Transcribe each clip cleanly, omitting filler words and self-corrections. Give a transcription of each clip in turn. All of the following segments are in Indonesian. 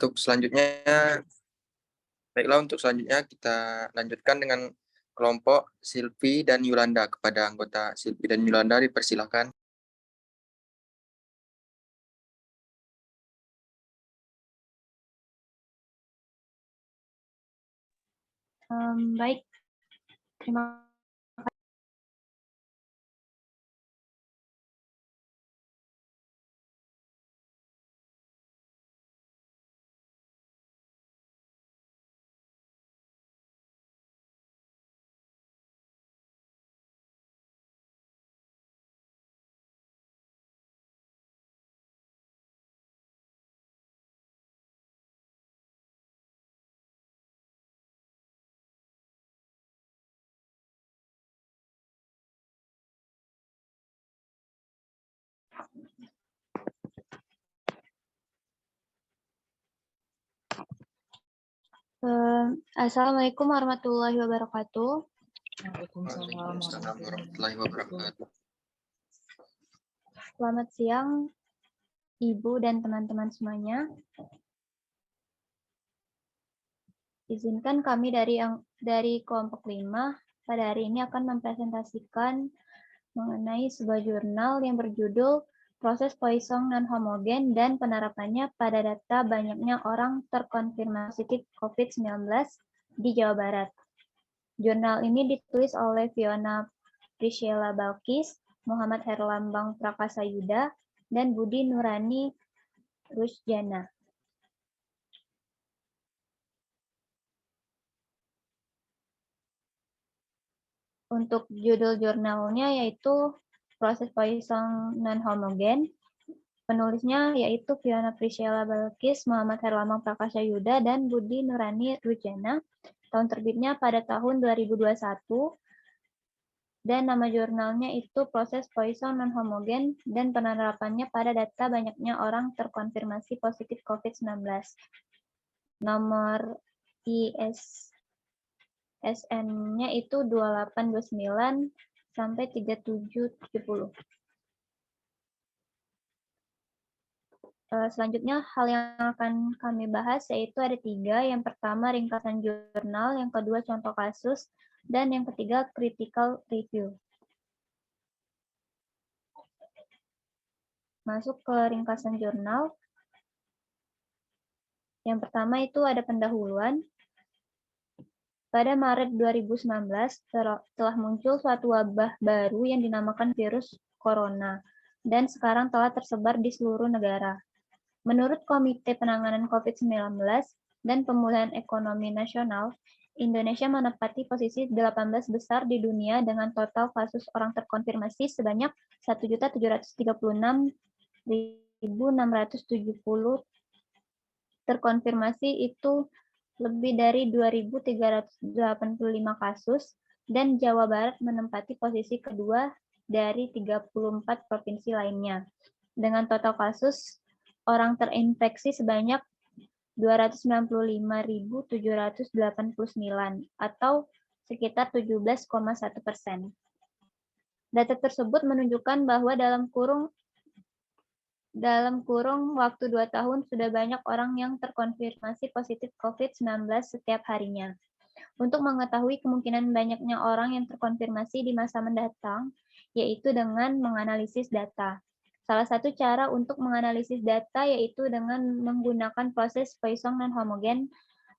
Untuk selanjutnya, baiklah untuk selanjutnya kita lanjutkan dengan kelompok Silvi dan Yulanda. Kepada anggota Silvi dan Yulanda dipersilahkan. Baik, terima Assalamualaikum warahmatullahi wabarakatuh. Waalaikumsalam warahmatullahi wabarakatuh. Selamat siang, Ibu dan teman-teman semuanya. Izinkan kami dari kelompok 5 pada hari ini akan mempresentasikan mengenai sebuah jurnal yang berjudul Proses Poisson Non-Homogen dan penerapannya pada data banyaknya orang terkonfirmasi positif COVID-19 di Jawa Barat. Jurnal ini ditulis oleh Fiona Priscilla Balkis, Muhammad Herlambang Prakasayuda, dan Budi Nurani Rusjana. Untuk judul jurnalnya yaitu Proses Poisson Non-Homogen. Penulisnya yaitu Fiona Priscilla Balkis, Muhammad Herlambang Prakasayuda, dan Budi Nurani Rusjana. Tahun terbitnya pada tahun 2021. Dan nama jurnalnya itu Proses Poisson Non-Homogen dan penerapannya pada data banyaknya orang terkonfirmasi positif COVID-19. Nomor ISSN-nya itu 2829 sampai 3770. Selanjutnya, hal yang akan kami bahas yaitu ada 3. Yang pertama, ringkasan jurnal. Yang kedua, contoh kasus. Dan yang ketiga, critical review. Masuk ke ringkasan jurnal. Yang pertama itu ada pendahuluan. Pada Maret 2019 telah muncul suatu wabah baru yang dinamakan virus corona dan sekarang telah tersebar di seluruh negara. Menurut Komite Penanganan COVID-19 dan Pemulihan Ekonomi Nasional, Indonesia menempati posisi 18 besar di dunia dengan total kasus orang terkonfirmasi sebanyak 1.736.670 terkonfirmasi, itu lebih dari 2.385 kasus, dan Jawa Barat menempati posisi kedua dari 34 provinsi lainnya. Dengan total kasus orang terinfeksi sebanyak 295.789 atau sekitar 17,1%. Data tersebut menunjukkan bahwa dalam kurung waktu 2 tahun sudah banyak orang yang terkonfirmasi positif COVID-19 setiap harinya. Untuk mengetahui kemungkinan banyaknya orang yang terkonfirmasi di masa mendatang, yaitu dengan menganalisis data. Salah satu cara untuk menganalisis data yaitu dengan menggunakan proses Poisson non-homogen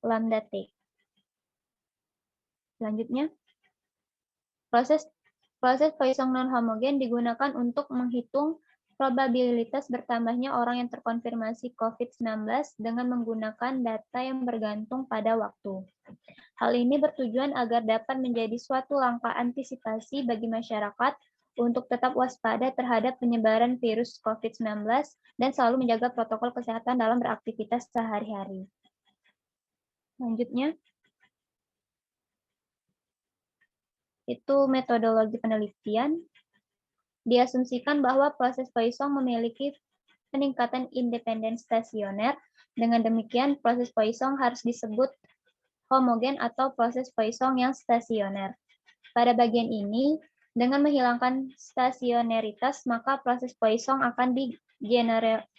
lambda T. Selanjutnya, proses Poisson non-homogen digunakan untuk menghitung probabilitas bertambahnya orang yang terkonfirmasi COVID-19 dengan menggunakan data yang bergantung pada waktu. Hal ini bertujuan agar dapat menjadi suatu langkah antisipasi bagi masyarakat untuk tetap waspada terhadap penyebaran virus COVID-19 dan selalu menjaga protokol kesehatan dalam beraktivitas sehari-hari. Selanjutnya, itu metodologi penelitian. Diasumsikan bahwa proses Poisson memiliki peningkatan independen stasioner. Dengan demikian, proses Poisson harus disebut homogen atau proses Poisson yang stasioner. Pada bagian ini, dengan menghilangkan stasioneritas, maka proses Poisson akan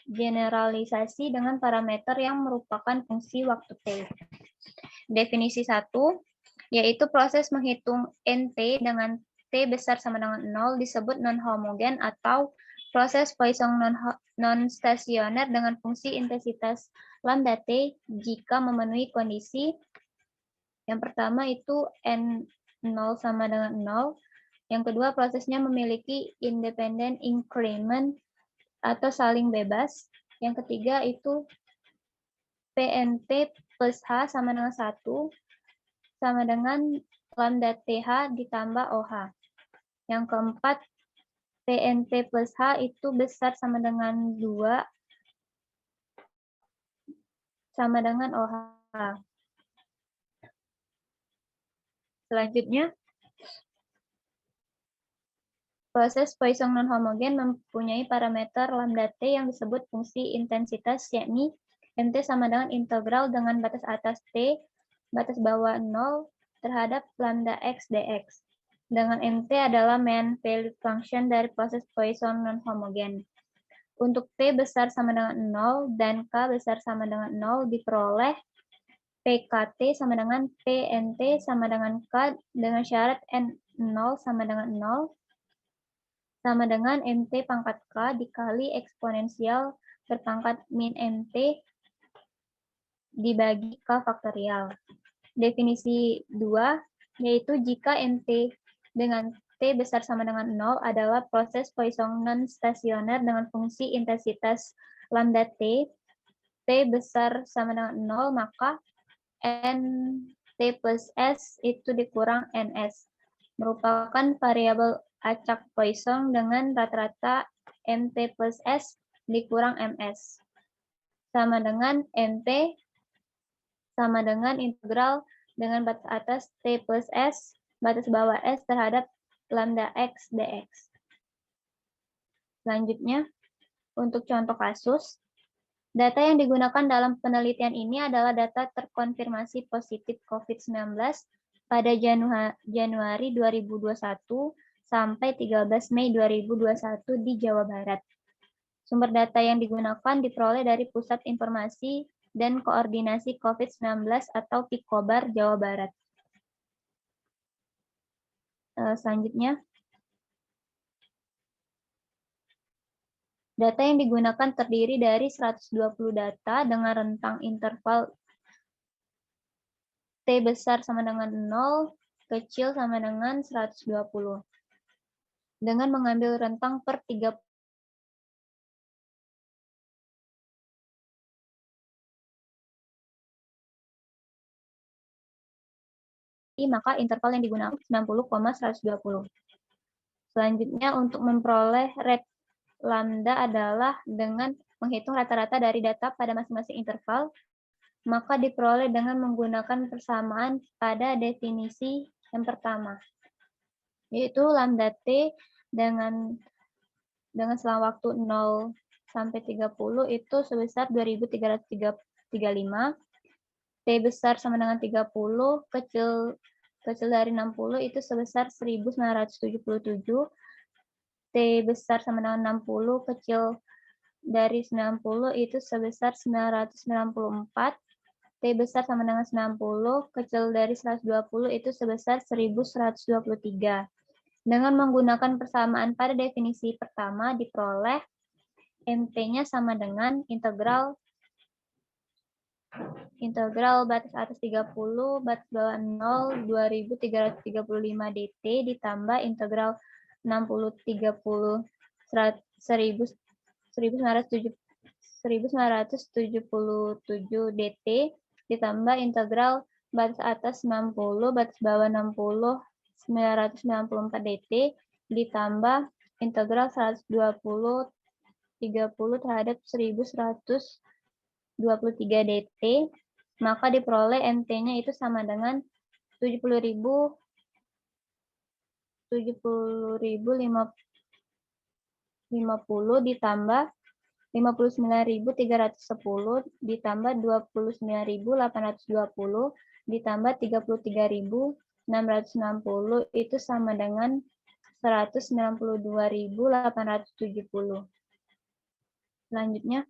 generalisasi dengan parameter yang merupakan fungsi waktu T. Definisi 1, yaitu proses menghitung NT dengan T besar sama dengan 0 disebut non-homogen atau proses Poisson non-stasioner dengan fungsi intensitas lambda T jika memenuhi kondisi. Yang pertama itu N0 sama dengan 0. Yang kedua, prosesnya memiliki independent increment atau saling bebas. Yang ketiga itu PNT plus H sama dengan 1 sama dengan lambda TH ditambah OH. Yang keempat, PNT plus H itu besar sama dengan 2 sama dengan OH. Selanjutnya, proses Poisson non-homogen mempunyai parameter lambda T yang disebut fungsi intensitas, yakni NT sama dengan integral dengan batas atas T, batas bawah 0 terhadap lambda X dx. Dengan NT adalah mean value function dari proses Poisson non-homogen. Untuk T besar sama dengan 0 dan K besar sama dengan 0 diperoleh PKT sama dengan PNT sama dengan K dengan syarat N0 sama dengan 0 sama dengan MT pangkat K dikali eksponensial berpangkat min MT dibagi K faktorial. Definisi 2, yaitu jika MT dengan T besar sama dengan 0 adalah proses Poisson non-stasioner dengan fungsi intensitas lambda T, T besar sama dengan 0, maka NT plus S itu dikurang NS, merupakan variabel acak Poisson dengan rata-rata MT plus S dikurang MS. Sama dengan NT sama dengan integral dengan batas atas T plus S, batas bawah S terhadap lambda X dx. Selanjutnya, untuk contoh kasus, data yang digunakan dalam penelitian ini adalah data terkonfirmasi positif COVID-19 pada Januari 2021 sampai 13 Mei 2021 di Jawa Barat. Sumber data yang digunakan diperoleh dari Pusat Informasi dan Koordinasi COVID-19 atau PIKOBAR Jawa Barat. Selanjutnya, data yang digunakan terdiri dari 120 data dengan rentang interval T besar sama dengan 0, kecil sama dengan 120. Dengan mengambil rentang per 30 maka interval yang digunakan 90,120. Selanjutnya, untuk memperoleh rate lambda adalah dengan menghitung rata-rata dari data pada masing-masing interval, maka diperoleh dengan menggunakan persamaan pada definisi yang pertama, yaitu lambda T dengan selang waktu 0 sampai 30 itu sebesar 2335, T besar sama dengan 30, kecil dari 60 itu sebesar 1977, T besar sama dengan 60, kecil dari 90 itu sebesar 994, T besar sama dengan 90, kecil dari 120 itu sebesar 1123. Dengan menggunakan persamaan pada definisi pertama diperoleh MT-nya sama dengan integral batas atas 30, batas bawah 0, 2335 dt ditambah integral 60, 30, 1977 dt ditambah integral batas atas 60, batas bawah 60, 994 dt ditambah integral 120 30 terhadap 1123 dt, maka diperoleh MT-nya itu sama dengan 70.050 ditambah 59.310 ditambah 29.820 ditambah 33.660 itu sama dengan 192.870. Selanjutnya,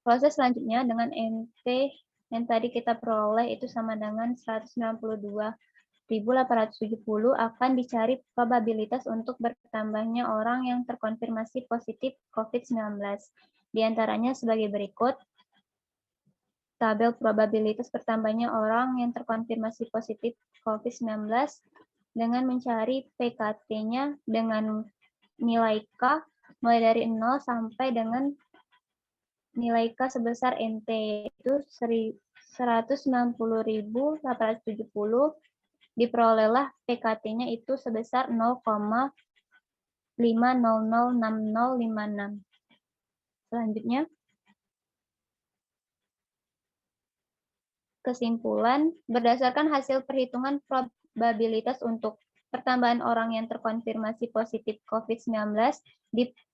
proses selanjutnya dengan NT yang tadi kita peroleh itu sama dengan 192.870 akan dicari probabilitas untuk bertambahnya orang yang terkonfirmasi positif COVID-19. Di antaranya sebagai berikut. Tabel probabilitas bertambahnya orang yang terkonfirmasi positif COVID-19 dengan mencari PKT-nya dengan nilai K mulai dari 0 sampai dengan nilai K sebesar NT itu 190.870, diperolehlah PKT-nya itu sebesar 0,5006056. Selanjutnya, kesimpulan, berdasarkan hasil perhitungan probabilitas untuk pertambahan orang yang terkonfirmasi positif COVID-19,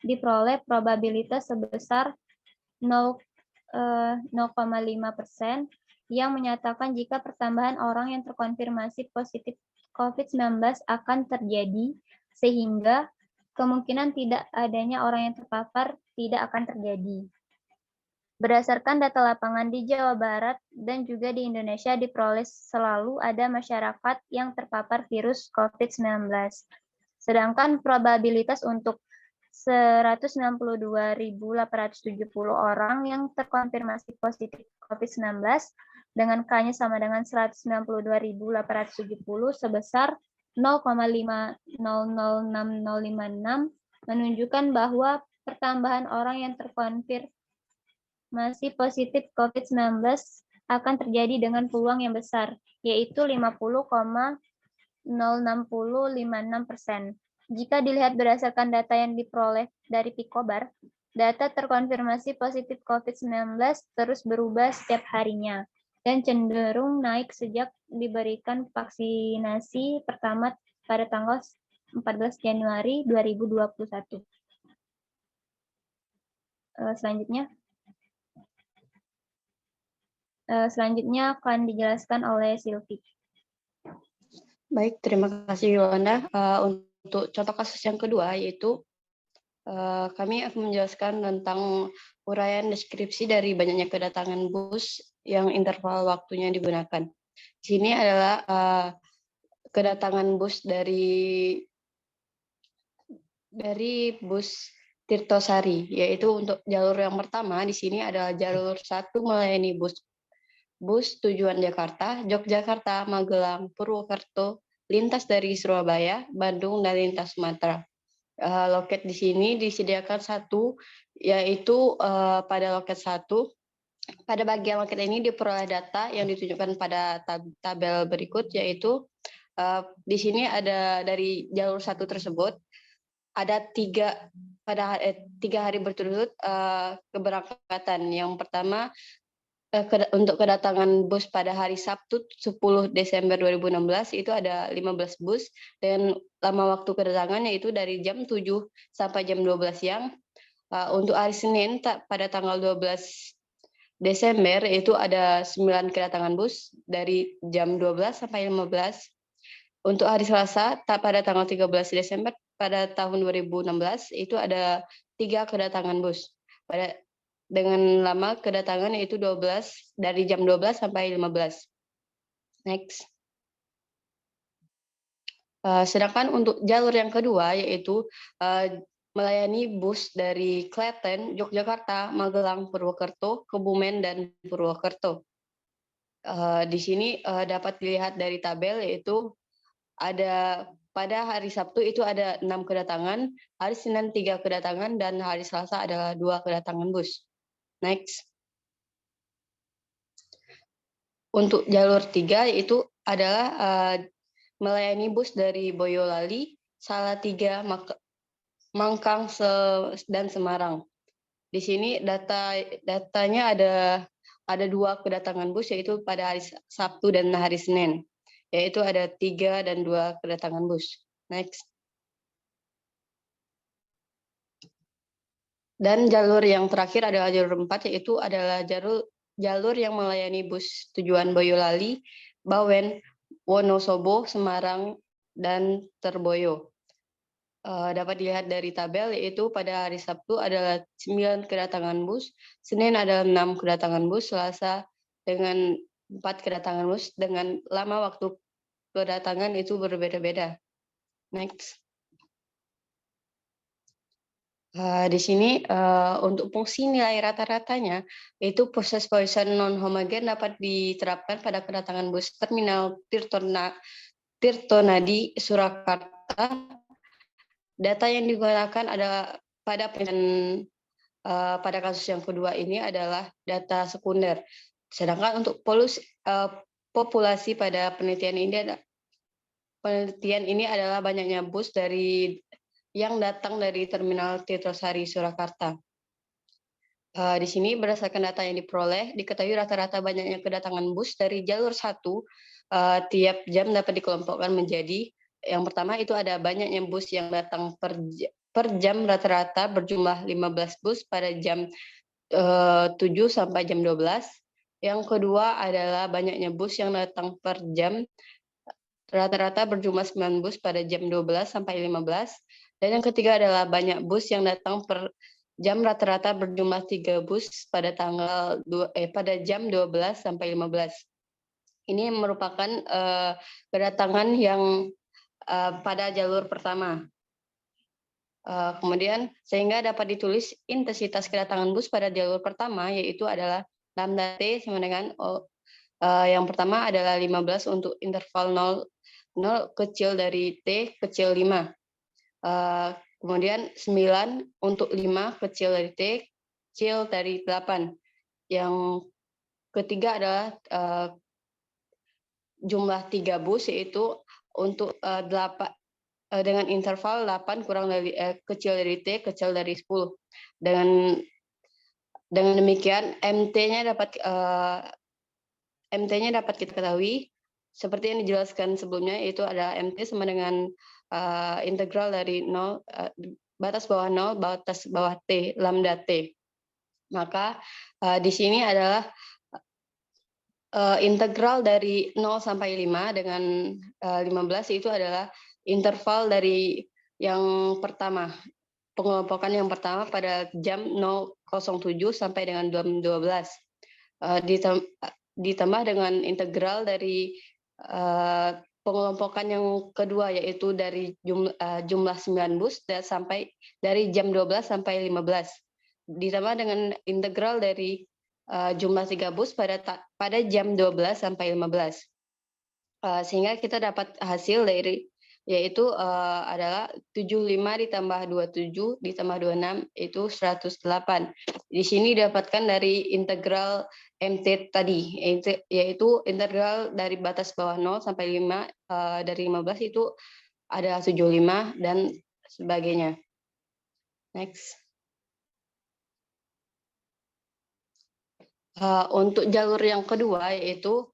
diperoleh probabilitas sebesar 0,5% yang menyatakan jika pertambahan orang yang terkonfirmasi positif COVID-19 akan terjadi, sehingga kemungkinan tidak adanya orang yang terpapar tidak akan terjadi. Berdasarkan data lapangan di Jawa Barat dan juga di Indonesia diperoleh selalu ada masyarakat yang terpapar virus COVID-19. Sedangkan probabilitas untuk 162.870 orang yang terkonfirmasi positif COVID-19 dengan K-nya sama dengan 192.870 sebesar 0,5006056 menunjukkan bahwa pertambahan orang yang terkonfirmasi positif COVID-19 akan terjadi dengan peluang yang besar, yaitu 50,06056%. Jika dilihat berdasarkan data yang diperoleh dari Picobar, data terkonfirmasi positif COVID-19 terus berubah setiap harinya dan cenderung naik sejak diberikan vaksinasi pertama pada tanggal 14 Januari 2021. Selanjutnya akan dijelaskan oleh Silvi. Baik, terima kasih Yolanda. Untuk contoh kasus yang kedua, yaitu kami akan menjelaskan tentang uraian deskripsi dari banyaknya kedatangan bus yang interval waktunya digunakan. Di sini adalah kedatangan bus dari bus Tirtosari, yaitu untuk jalur yang pertama di sini adalah jalur 1 melayani bus tujuan Jakarta, Yogyakarta, Magelang, Purwokerto, lintas dari Surabaya, Bandung, dan lintas Sumatera. Loket di sini disediakan satu, yaitu pada loket 1. Pada bagian loket ini diperoleh data yang ditunjukkan pada tabel berikut, yaitu di sini ada dari jalur 1 tersebut, ada 3 hari berturut-turut keberangkatan. Yang pertama, untuk kedatangan bus pada hari Sabtu 10 Desember 2016 itu ada 15 bus dan lama waktu kedatangan yaitu dari jam 7 sampai jam 12 siang. Untuk hari Senin pada tanggal 12 Desember itu ada 9 kedatangan bus dari jam 12 sampai 15. Untuk hari Selasa pada tanggal 13 Desember pada tahun 2016 itu ada 3 kedatangan bus dengan lama kedatangan yaitu 12 dari jam 12 sampai 15. Next. Sedangkan untuk jalur yang kedua yaitu melayani bus dari Klaten, Yogyakarta, Magelang, Purwokerto, Kebumen, dan Purwokerto. Di sini dapat dilihat dari tabel yaitu ada pada hari Sabtu itu ada 6 kedatangan, hari Senin 3 kedatangan, dan hari Selasa adalah 2 kedatangan bus. Next. Untuk jalur 3 yaitu adalah melayani bus dari Boyolali, Salatiga, Mangkang, dan Semarang. Di sini datanya ada 2 kedatangan bus yaitu pada hari Sabtu dan hari Senin. Yaitu ada 3 dan 2 kedatangan bus. Next. Dan jalur yang terakhir adalah jalur 4, yaitu adalah jalur yang melayani bus tujuan Boyolali, Bawen, Wonosobo, Semarang, dan Terboyo. dapat dilihat dari tabel, yaitu pada hari Sabtu adalah 9 kedatangan bus, Senin ada 6 kedatangan bus, Selasa dengan 4 kedatangan bus, dengan lama waktu kedatangan itu berbeda-beda. Next. Di sini untuk fungsi nilai rata-ratanya, itu proses Poisson non-homogen dapat diterapkan pada kedatangan bus terminal Tirtonadi, Surakarta. Data yang digunakan adalah pada kasus yang kedua ini adalah data sekunder. Sedangkan untuk populasi pada penelitian ini adalah banyaknya bus yang datang dari terminal Tirtosari, Surakarta. Di sini berdasarkan data yang diperoleh, diketahui rata-rata banyaknya kedatangan bus dari jalur 1 tiap jam dapat dikelompokkan menjadi, yang pertama itu ada banyaknya bus yang datang per jam rata-rata berjumlah 15 bus pada jam 7 sampai jam 12. Yang kedua adalah banyaknya bus yang datang per jam rata-rata berjumlah 9 bus pada jam 12 sampai 15. Dan yang ketiga adalah banyak bus yang datang per jam rata-rata berjumlah 3 bus pada jam 12 sampai 15. Ini merupakan kedatangan yang pada jalur pertama. Kemudian sehingga dapat ditulis intensitas kedatangan bus pada jalur pertama, yaitu adalah lambda T sama dengan yang pertama adalah 15 untuk interval 0 kecil dari T kecil 5. Kemudian 9 untuk 5 kecil dari T kecil dari 8. Yang ketiga adalah jumlah 3 bus, yaitu untuk 8 dengan interval 8 kecil dari T kecil dari 10. Dengan demikian MT-nya dapat kita ketahui seperti yang dijelaskan sebelumnya, yaitu ada MT sama dengan integral dari 0 batas bawah 0 batas bawah T lambda T. Maka di sini adalah integral dari 0 sampai 5 dengan 15 itu adalah interval dari yang pertama, pengelompokan yang pertama pada jam 0.07 sampai dengan jam 12. Ditambah dengan integral dari pengelompokan yang kedua, yaitu dari jumlah 9 bus sampai dari jam 12 sampai 15. Ditambah dengan integral dari jumlah 3 bus pada jam 12 sampai 15. Sehingga kita dapat hasil yaitu adalah 75 ditambah 27 ditambah 26 itu 108. Di sini didapatkan dari integral MT tadi, yaitu integral dari batas bawah 0 sampai 5 dari 15 itu ada 75 dan sebagainya. Next. Untuk jalur yang kedua, yaitu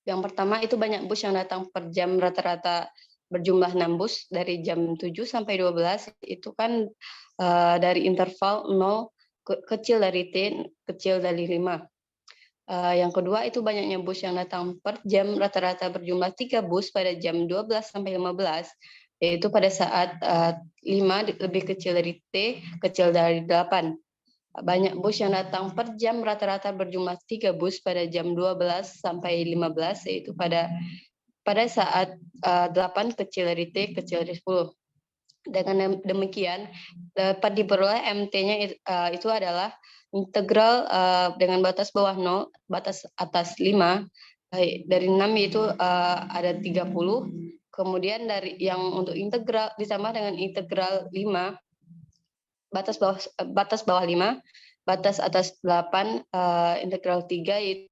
yang pertama itu banyak bus yang datang per jam rata-rata berjumlah 6 bus dari jam 7 sampai 12, itu kan dari interval 0 kecil dari T kecil dari 5. Yang kedua itu banyaknya bus yang datang per jam rata-rata berjumlah 3 bus pada jam 12 sampai 15, yaitu pada saat 5 lebih kecil dari T kecil dari 8. Banyak bus yang datang per jam rata-rata berjumlah 3 bus pada jam 12 sampai 15, yaitu pada saat 8 kecil dari T kecil dari 10. Dengan demikian dapat diperoleh MT-nya itu adalah integral dengan batas bawah 0, batas atas 5, dari 6 itu ada 30. Kemudian dari yang untuk integral ditambah dengan integral 5, batas bawah 5, batas atas 8, integral 3 yaitu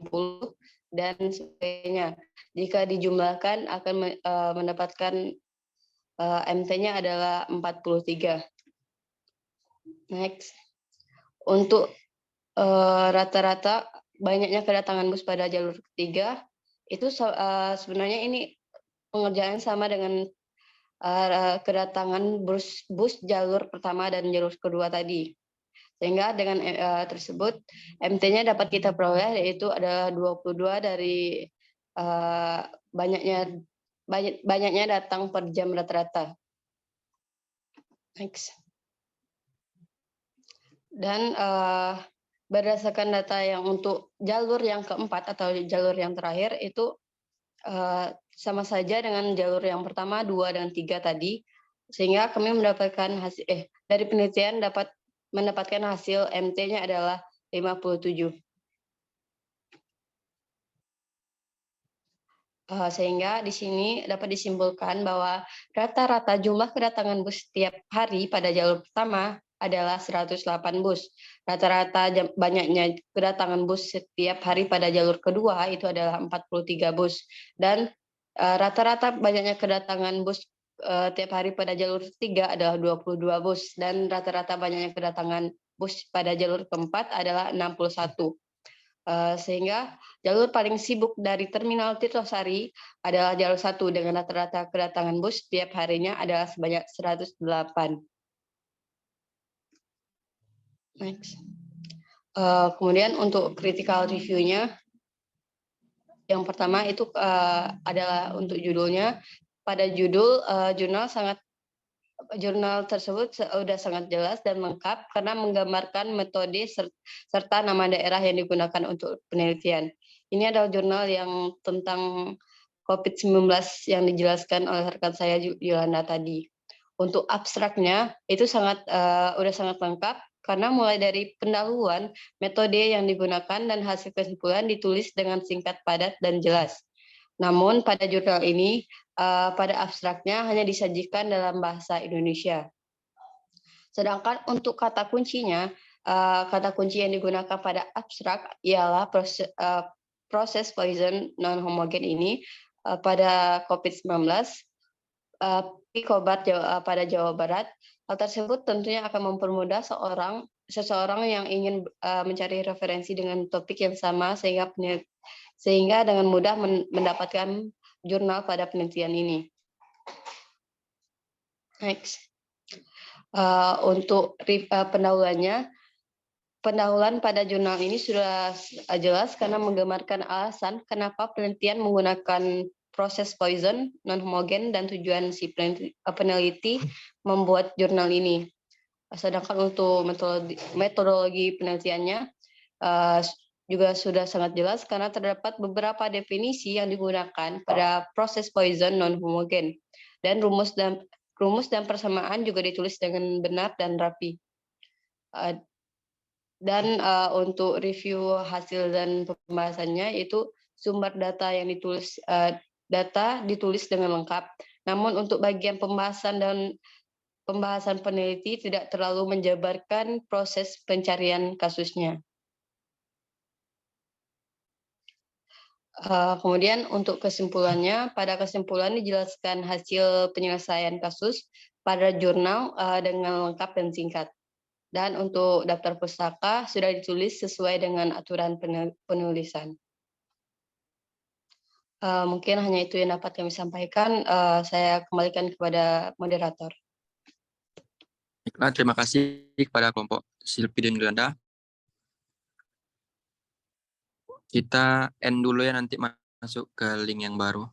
90 dan sebagainya. Jika dijumlahkan akan mendapatkan MT-nya adalah 43. Next. Untuk rata-rata banyaknya kedatangan bus pada jalur ketiga, itu sebenarnya ini pengerjaan sama dengan kedatangan bus jalur pertama dan jalur kedua tadi. Sehingga dengan tersebut MT-nya dapat kita peroleh, yaitu ada 22 dari banyaknya datang per jam rata-rata. Next. Dan berdasarkan data yang untuk jalur yang keempat atau jalur yang terakhir itu sama saja dengan jalur yang pertama 2 dan 3 tadi, sehingga kami mendapatkan hasil dari penelitian dapat mendapatkan hasil MT-nya adalah 57. Sehingga di sini dapat disimpulkan bahwa rata-rata jumlah kedatangan bus setiap hari pada jalur pertama adalah 108 bus. Rata-rata banyaknya kedatangan bus setiap hari pada jalur kedua itu adalah 43 bus. Dan rata-rata banyaknya kedatangan bus tiap hari pada jalur ketiga adalah 22 bus. Dan rata-rata banyaknya kedatangan bus pada jalur keempat adalah 61. Sehingga jalur paling sibuk dari Terminal Tirtosari adalah jalur 1 dengan rata-rata kedatangan bus setiap harinya adalah sebanyak 108. Next. Kemudian untuk critical review-nya, yang pertama itu adalah untuk judulnya. Pada jurnal tersebut sudah sangat jelas dan lengkap karena menggambarkan metode serta nama daerah yang digunakan untuk penelitian. Ini adalah jurnal yang tentang COVID-19 yang dijelaskan oleh rekan saya Yolanda tadi. Untuk abstraknya itu udah sangat lengkap karena mulai dari pendahuluan, metode yang digunakan dan hasil kesimpulan ditulis dengan singkat, padat, dan jelas. Namun pada jurnal ini, pada abstraknya hanya disajikan dalam bahasa Indonesia. Sedangkan untuk kata kuncinya, kata kunci yang digunakan pada abstrak ialah proses Poisson non-homogen ini pada COVID-19, Picobat pada Jawa Barat. Hal tersebut tentunya akan mempermudah seseorang yang ingin mencari referensi dengan topik yang sama sehingga dengan mudah mendapatkan jurnal pada penelitian ini. Next. Untuk pendahuluannya, pendahuluan pada jurnal ini sudah jelas karena menggambarkan alasan kenapa penelitian menggunakan proses Poisson non-homogen dan tujuan si peneliti membuat jurnal ini. Sedangkan untuk metodologi penelitiannya juga sudah sangat jelas karena terdapat beberapa definisi yang digunakan pada proses Poisson non-homogen dan rumus dan persamaan juga ditulis dengan benar dan rapi. Dan untuk review hasil dan pembahasannya itu sumber data yang ditulis dengan lengkap. Namun untuk bagian pembahasan peneliti tidak terlalu menjabarkan proses pencarian kasusnya. Kemudian untuk kesimpulannya, pada kesimpulan dijelaskan hasil penyelesaian kasus pada jurnal dengan lengkap dan singkat. Dan untuk daftar pustaka sudah ditulis sesuai dengan aturan penulisan. Mungkin hanya itu yang dapat kami sampaikan. Saya kembalikan kepada moderator. Baiklah, terima kasih kepada kelompok Silvi dan Yolanda. Kita end dulu ya, nanti masuk ke link yang baru.